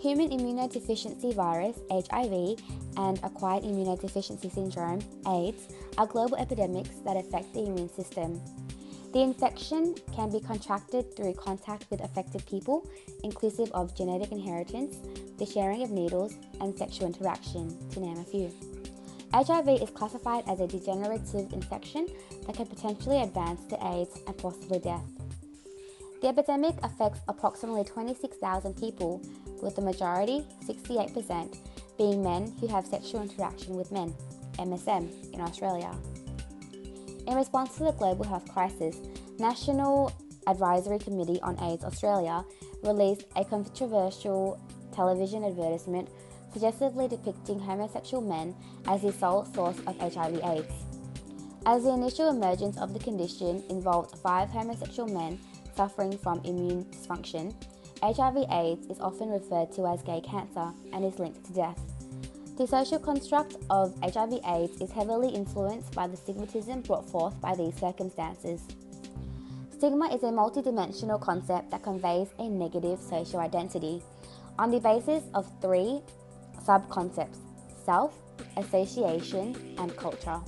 Human immunodeficiency virus, HIV, and acquired immunodeficiency syndrome, AIDS, are global epidemics that affect the immune system. The infection can be contracted through contact with affected people, inclusive of genetic inheritance, the sharing of needles, and sexual interaction, to name a few. HIV is classified as a degenerative infection that can potentially advance to AIDS and possibly death. The epidemic affects approximately 26,000 people, with the majority, 68%, being men who have sexual interaction with men, MSM, in Australia. In response to the global health crisis, National Advisory Committee on AIDS Australia released a controversial television advertisement suggestively depicting homosexual men as the sole source of HIV/AIDS. As the initial emergence of the condition involved 5 homosexual men suffering from immune dysfunction, HIV/AIDS is often referred to as gay cancer and is linked to death. The social construct of HIV/AIDS is heavily influenced by the stigmatism brought forth by these circumstances. Stigma is a multidimensional concept that conveys a negative social identity on the basis of 3 sub-concepts: self, association, and culture.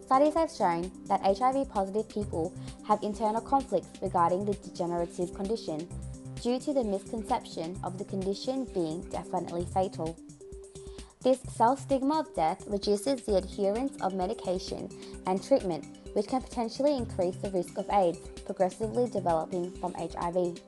Studies have shown that HIV-positive people have internal conflicts regarding the degenerative condition due to the misconception of the condition being definitely fatal. This self-stigma of death reduces the adherence of medication and treatment, which can potentially increase the risk of AIDS progressively developing from HIV.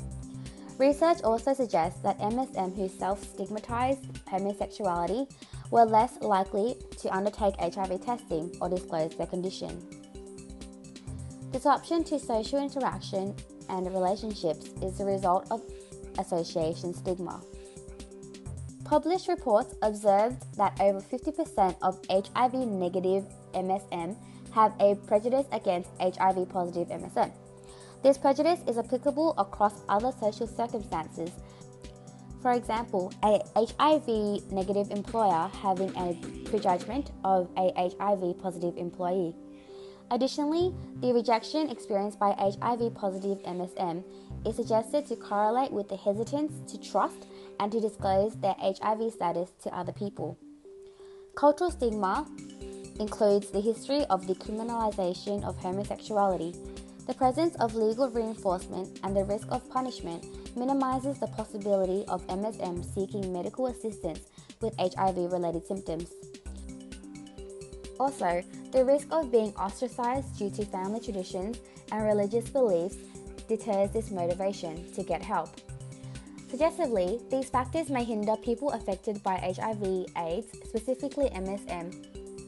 Research also suggests that MSM who self-stigmatized homosexuality were less likely to undertake HIV testing or disclose their condition. Disruption to social interaction and relationships is the result of association stigma. Published reports observed that over 50% of HIV-negative MSM have a prejudice against HIV-positive MSM. This prejudice is applicable across other social circumstances. For example, a HIV-negative employer having a prejudgment of a HIV-positive employee. Additionally, the rejection experienced by HIV-positive MSM is suggested to correlate with the hesitance to trust and to disclose their HIV status to other people. Cultural stigma includes the history of decriminalization of homosexuality. The presence of legal reinforcement and the risk of punishment minimizes the possibility of MSM seeking medical assistance with HIV-related symptoms. Also, the risk of being ostracized due to family traditions and religious beliefs deters this motivation to get help. Suggestively, these factors may hinder people affected by HIV/AIDS, specifically MSM,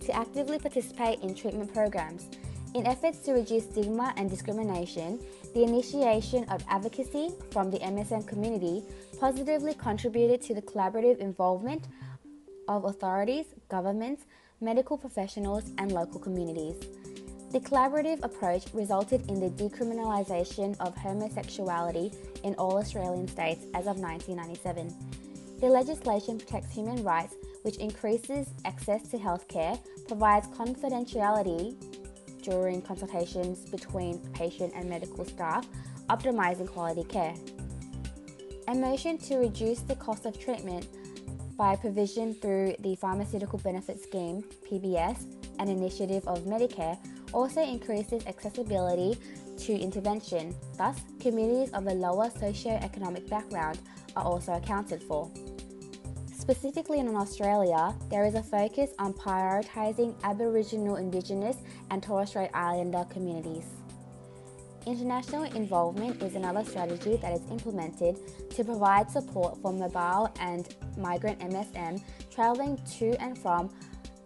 to actively participate in treatment programs. In efforts to reduce stigma and discrimination, the initiation of advocacy from the MSM community positively contributed to the collaborative involvement of authorities, governments, medical professionals, and local communities. The collaborative approach resulted in the decriminalisation of homosexuality in all Australian states as of 1997. The legislation protects human rights, which increases access to healthcare, provides confidentiality during consultations between patient and medical staff, optimising quality care. A motion to reduce the cost of treatment by provision through the Pharmaceutical Benefit Scheme, PBS, an initiative of Medicare, also increases accessibility to intervention. Thus, communities of a lower socio-economic background are also accounted for. Specifically in Australia, there is a focus on prioritising Aboriginal, Indigenous and Torres Strait Islander communities. International involvement is another strategy that is implemented to provide support for mobile and migrant MSM travelling to and from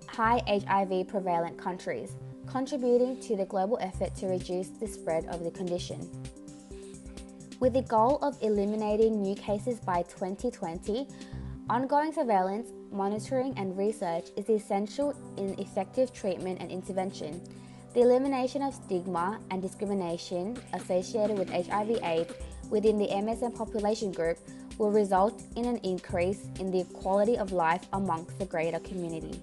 high HIV prevalent countries, contributing to the global effort to reduce the spread of the condition. With the goal of eliminating new cases by 2020, ongoing surveillance, monitoring and research is essential in effective treatment and intervention. The elimination of stigma and discrimination associated with HIV/AIDS within the MSM population group will result in an increase in the quality of life amongst the greater community.